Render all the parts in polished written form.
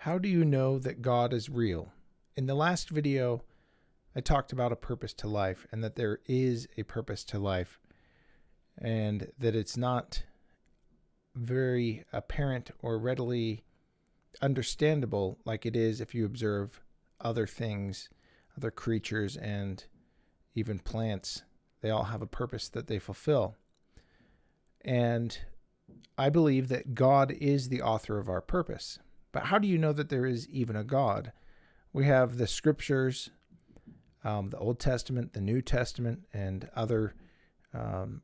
How do you know that God is real? In the last video, I talked about a purpose to life and that there is a purpose to life and that it's not very apparent or readily understandable like it is if you observe other things, other creatures, and even plants. They all have a purpose that they fulfill. And I believe that God is the author of our purpose. But how do you know that there is even a God? We have the scriptures, the Old Testament, the New Testament, and other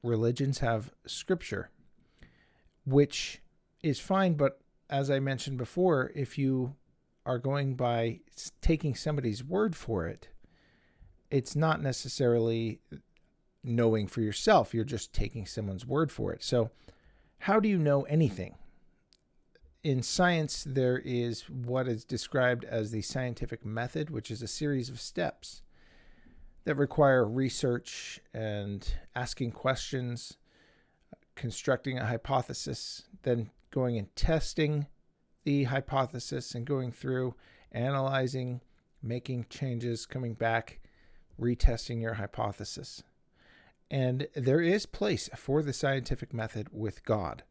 religions have scripture, which is fine. But as I mentioned before, if you are going by taking somebody's word for it, it's not necessarily knowing for yourself. You're just taking someone's word for it. So how do you know anything? In science, there is what is described as the scientific method, which is a series of steps that require research and asking questions, constructing a hypothesis, then going and testing the hypothesis and going through, analyzing, making changes, coming back, retesting your hypothesis. And there is place for the scientific method with God.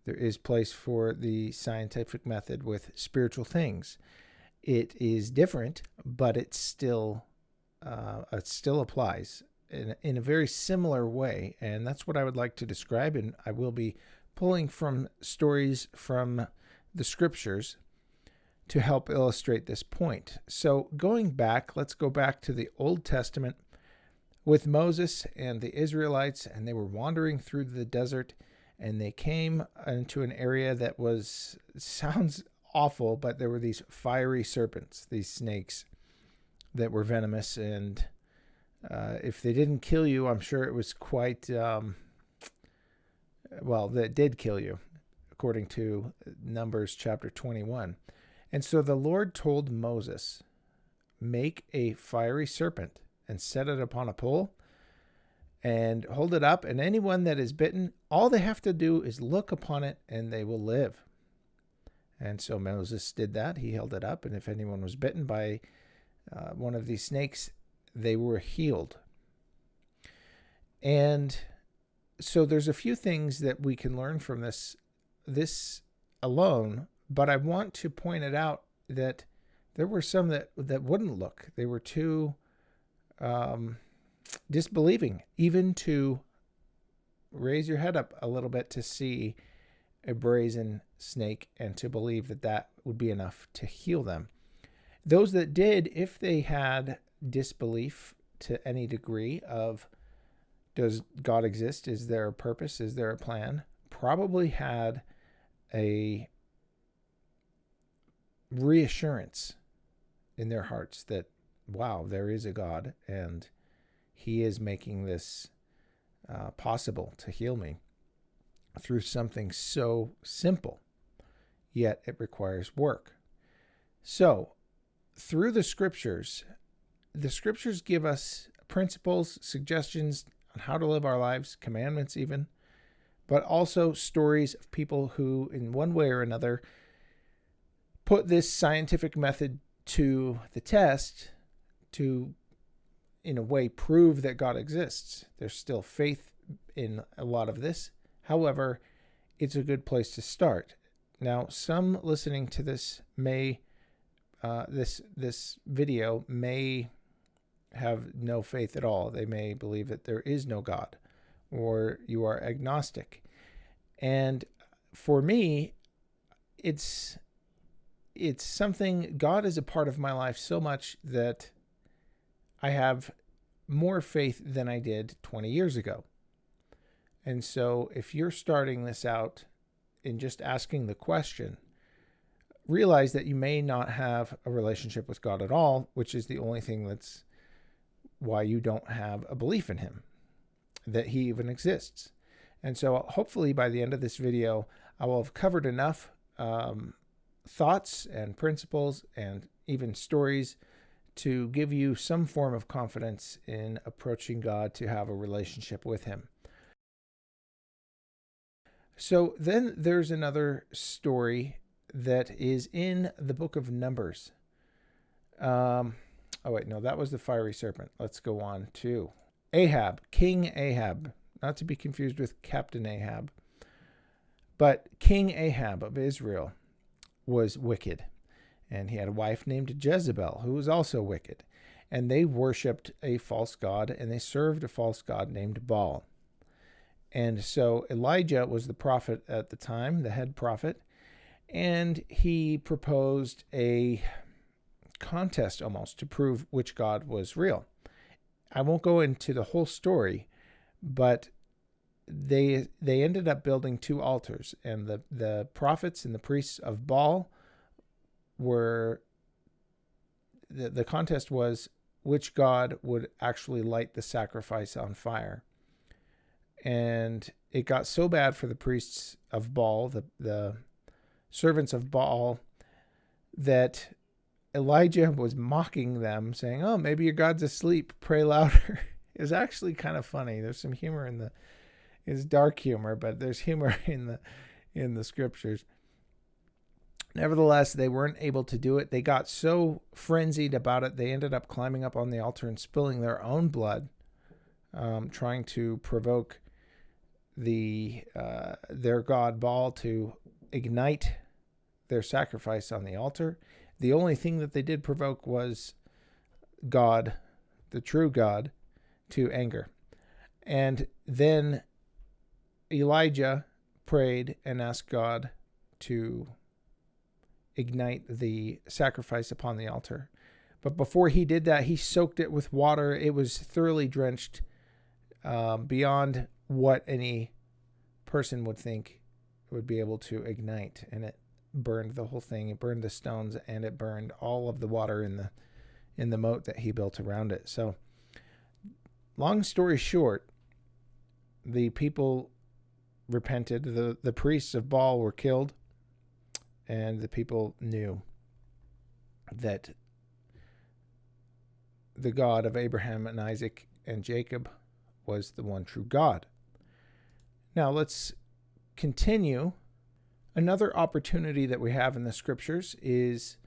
There is place for the scientific method with spiritual things. It is different, but it still applies in a very similar way. And that's what I would like to describe. And I will be pulling from stories from the scriptures to help illustrate this point. So going back, let's go back to the Old Testament with Moses and the Israelites, and they were wandering through the desert, and they came into an area that sounds awful, but there were these fiery serpents, these snakes that were venomous, and if they didn't kill you, I'm sure it was quite, that did kill you, according to Numbers chapter 21. And so the Lord told Moses, make a fiery serpent and set it upon a pole and hold it up. And anyone that is bitten, all they have to do is look upon it and they will live. And so Moses did that. He held it up. And if anyone was bitten by one of these snakes, they were healed. And so there's a few things that we can learn from this alone, but I want to point it out that there were some that wouldn't look. They were too disbelieving, even to raise your head up a little bit to see a brazen snake and to believe that that would be enough to heal them. Those that did, if they had disbelief to any degree of, does God exist? Is there a purpose? Is there a plan? Probably had a reassurance in their hearts that, wow, there is a God and he is making this possible to heal me through something so simple, yet it requires work. So through the scriptures give us principles, suggestions on how to live our lives, commandments even, but also stories of people who in one way or another put this scientific method to the test to, in a way, prove that God exists. There's still faith in a lot of this. However, it's a good place to start. Now, some listening to this may, this video may have no faith at all. They may believe that there is no God, or you are agnostic. And for me, it's something, God is a part of my life so much that I have more faith than I did 20 years ago. And so if you're starting this out in just asking the question, realize that you may not have a relationship with God at all, which is the only thing that's why you don't have a belief in him, that he even exists. And so hopefully by the end of this video, I will have covered enough thoughts and principles and even stories to give you some form of confidence in approaching God to have a relationship with him. So then there's another story that is in the book of Numbers. Oh, wait, no, that was the fiery serpent. Let's go on to Ahab, King Ahab, not to be confused with Captain Ahab. But King Ahab of Israel was wicked, and he had a wife named Jezebel, who was also wicked. And they worshipped a false god, and they served a false god named Baal. And so Elijah was the prophet at the time, the head prophet, and he proposed a contest almost to prove which god was real. I won't go into the whole story, but they ended up building two altars, and the prophets and the priests of Baal were, the contest was which god would actually light the sacrifice on fire. And it got so bad for the priests of Baal, the servants of Baal, that Elijah was mocking them, saying, "Oh, maybe your God's asleep. Pray louder." It was actually kind of funny. There's some humor in it's dark humor, but there's humor in the scriptures. Nevertheless, they weren't able to do it. They got so frenzied about it, they ended up climbing up on the altar and spilling their own blood, trying to provoke their god Baal to ignite their sacrifice on the altar. The only thing that they did provoke was God, the true God, to anger. And then Elijah prayed and asked God to ignite the sacrifice upon the altar. But before he did that, he soaked it with water. It was thoroughly drenched, beyond what any person would think would be able to ignite. And it burned the whole thing. It burned the stones, and it burned all of the water in the moat that he built around it. So, long story short, the people repented. The priests of Baal were killed, and the people knew that the God of Abraham and Isaac and Jacob was the one true God. Now let's continue. Another opportunity that we have in the scriptures is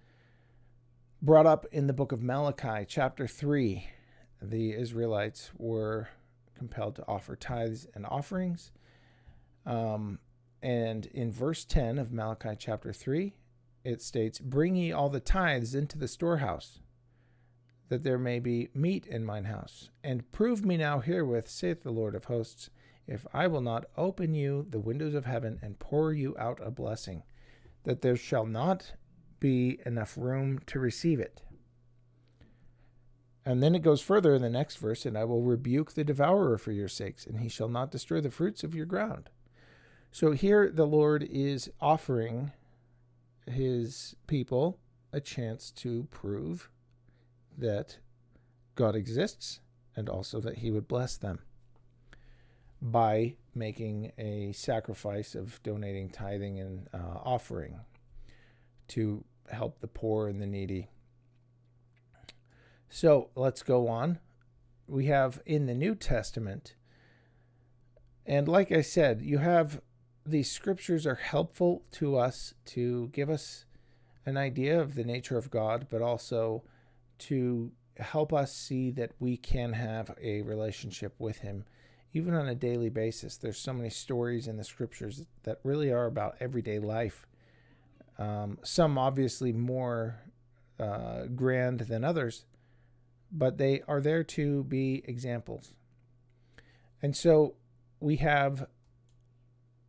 brought up in the book of Malachi, chapter 3. The Israelites were compelled to offer tithes and offerings. And in verse 10 of Malachi chapter 3, it states, "Bring ye all the tithes into the storehouse, that there may be meat in mine house. And prove me now herewith, saith the Lord of hosts, if I will not open you the windows of heaven and pour you out a blessing, that there shall not be enough room to receive it." And then it goes further in the next verse, "And I will rebuke the devourer for your sakes, and he shall not destroy the fruits of your ground." So here the Lord is offering his people a chance to prove that God exists, and also that he would bless them by making a sacrifice of donating tithing and offering to help the poor and the needy. So let's go on. We have in the New Testament, and like I said, you have these scriptures are helpful to us to give us an idea of the nature of God, but also to help us see that we can have a relationship with him even on a daily basis. There's so many stories in the scriptures that really are about everyday life. Some obviously more grand than others, but they are there to be examples. And so we have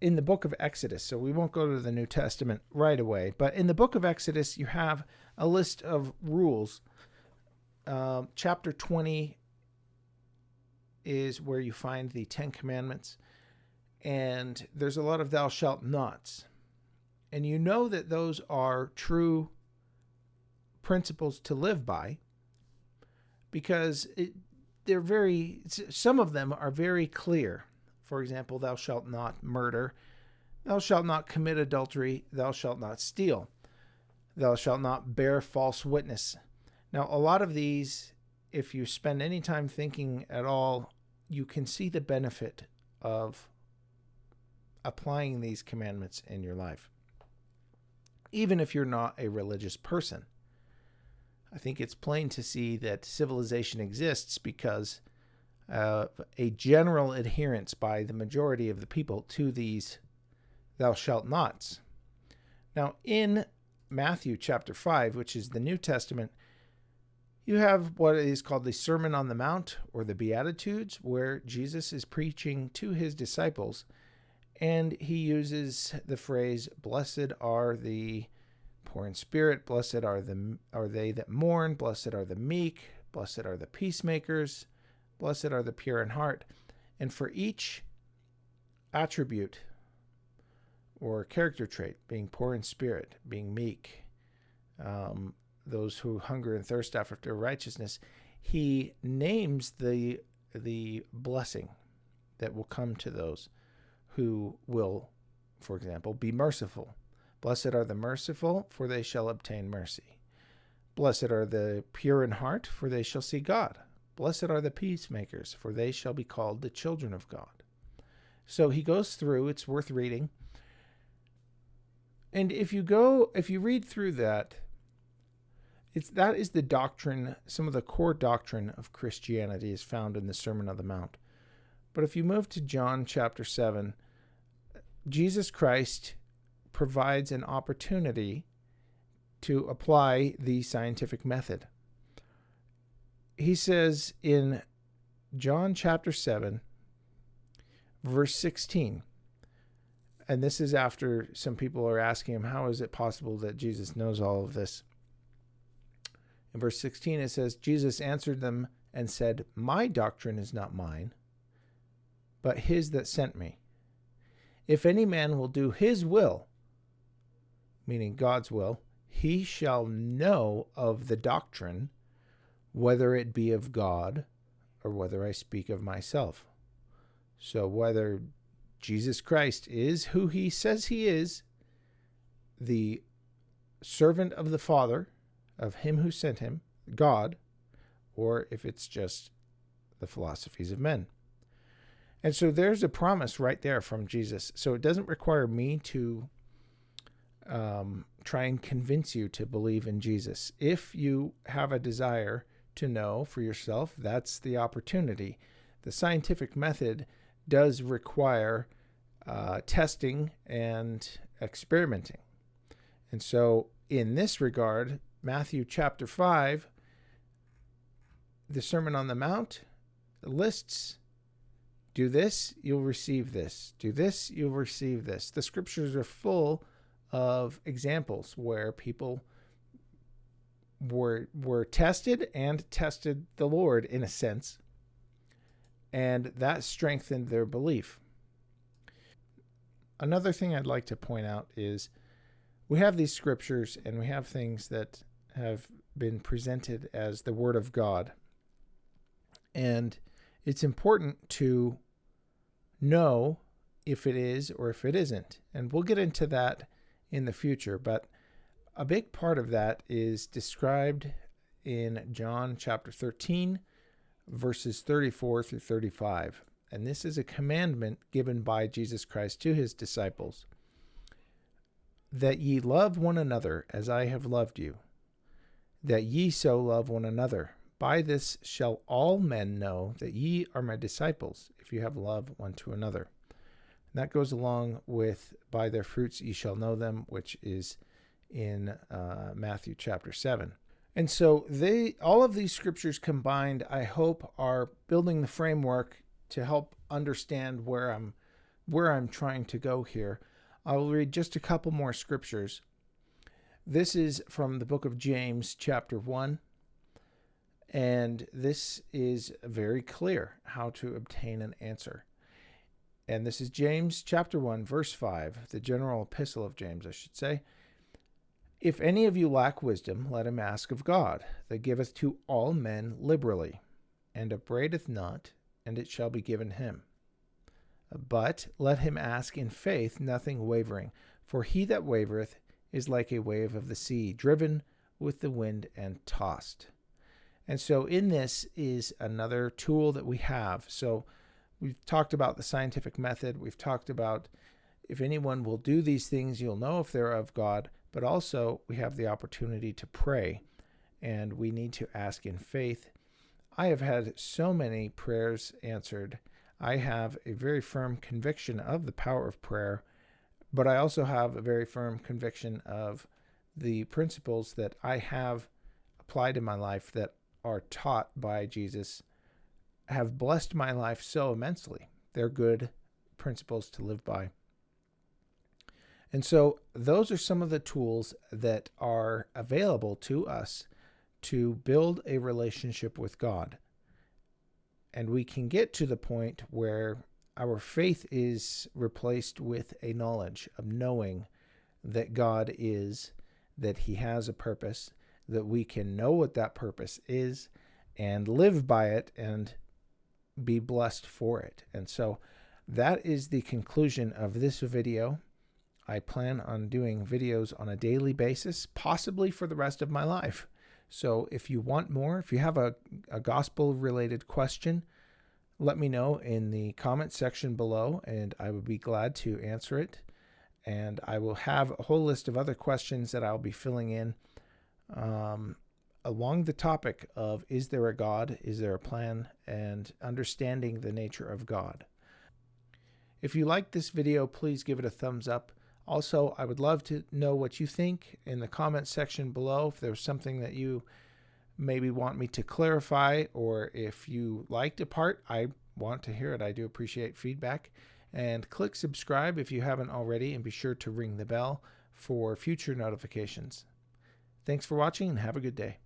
in the book of Exodus, so we won't go to the New Testament right away, but in the book of Exodus, you have a list of rules. Chapter 20 is where you find the 10 Commandments, and there's a lot of thou shalt nots. And you know that those are true principles to live by, because some of them are very clear. For example, thou shalt not murder, thou shalt not commit adultery, thou shalt not steal, thou shalt not bear false witness. Now, a lot of these, if you spend any time thinking at all, you can see the benefit of applying these commandments in your life. even if you're not a religious person. I think it's plain to see that civilization exists because of a general adherence by the majority of the people to these thou shalt nots. Now, in Matthew chapter 5, which is the New Testament, you have what is called the Sermon on the Mount, or the Beatitudes, where Jesus is preaching to his disciples, and he uses the phrase, blessed are the poor in spirit, blessed are they that mourn, blessed are the meek, blessed are the peacemakers, blessed are the pure in heart. And for each attribute or character trait, being poor in spirit, being meek, those who hunger and thirst after righteousness, he names the blessing that will come to those who will, for example, be merciful. Blessed are the merciful, for they shall obtain mercy. Blessed are the pure in heart, for they shall see God. Blessed are the peacemakers, for they shall be called the children of God. So he goes through, it's worth reading. And if you read through that, that is the doctrine, some of the core doctrine of Christianity is found in the Sermon on the Mount. But if you move to John chapter 7, Jesus Christ provides an opportunity to apply the scientific method. He says in John chapter 7, verse 16, and this is after some people are asking him, how is it possible that Jesus knows all of this? In verse 16, it says, Jesus answered them and said, my doctrine is not mine, but his that sent me. If any man will do his will, meaning God's will, he shall know of the doctrine, whether it be of God or whether I speak of myself. So whether Jesus Christ is who he says he is, the servant of the Father, of him who sent him, God, or if it's just the philosophies of men. And so there's a promise right there from Jesus. So it doesn't require me to try and convince you to believe in Jesus. If you have a desire to know for yourself, that's the opportunity. The scientific method does require testing and experimenting. And so in this regard, Matthew chapter 5, the Sermon on the Mount lists, do this, you'll receive this. Do this, you'll receive this. The scriptures are full of examples where people were tested and tested the Lord in a sense, and that strengthened their belief. Another thing I'd like to point out is we have these scriptures and we have things that have been presented as the Word of God. And it's important to know if it is or if it isn't. And we'll get into that in the future. But a big part of that is described in John chapter 13, verses 34 through 35. And this is a commandment given by Jesus Christ to his disciples, that ye love one another as I have loved you, that ye so love one another. By this shall all men know that ye are my disciples, if you have love one to another. And that goes along with, by their fruits ye shall know them, which is in Matthew chapter 7. And so all of these scriptures combined, I hope, are building the framework to help understand where I'm trying to go here. I'll read just a couple more scriptures. This is from the book of James, chapter 1. And this is very clear how to obtain an answer. And this is James, chapter 1, verse 5, the general epistle of James, I should say. If any of you lack wisdom, let him ask of God, that giveth to all men liberally, and upbraideth not, and it shall be given him. But let him ask in faith, nothing wavering. For he that wavereth is like a wave of the sea, driven with the wind and tossed. And so in this is another tool that we have. So we've talked about the scientific method. We've talked about if anyone will do these things, you'll know if they're of God. but also we have the opportunity to pray, and we need to ask in faith. I have had so many prayers answered. I have a very firm conviction of the power of prayer, but I also have a very firm conviction of the principles that I have applied in my life that are taught by Jesus have blessed my life so immensely. They're good principles to live by. And so those are some of the tools that are available to us to build a relationship with God. And we can get to the point where our faith is replaced with a knowledge of knowing that God is, that he has a purpose, that we can know what that purpose is and live by it and be blessed for it. And so that is the conclusion of this video. I plan on doing videos on a daily basis, possibly for the rest of my life. So if you want more, if you have a gospel-related question, let me know in the comment section below, and I would be glad to answer it. And I will have a whole list of other questions that I'll be filling in along the topic of, is there a God? Is there a plan? And understanding the nature of God. If you like this video, please give it a thumbs up. Also, I would love to know what you think in the comment section below. If there's something that you maybe want me to clarify, or if you liked a part, I want to hear it. I do appreciate feedback. And click subscribe if you haven't already, and be sure to ring the bell for future notifications. Thanks for watching, and have a good day.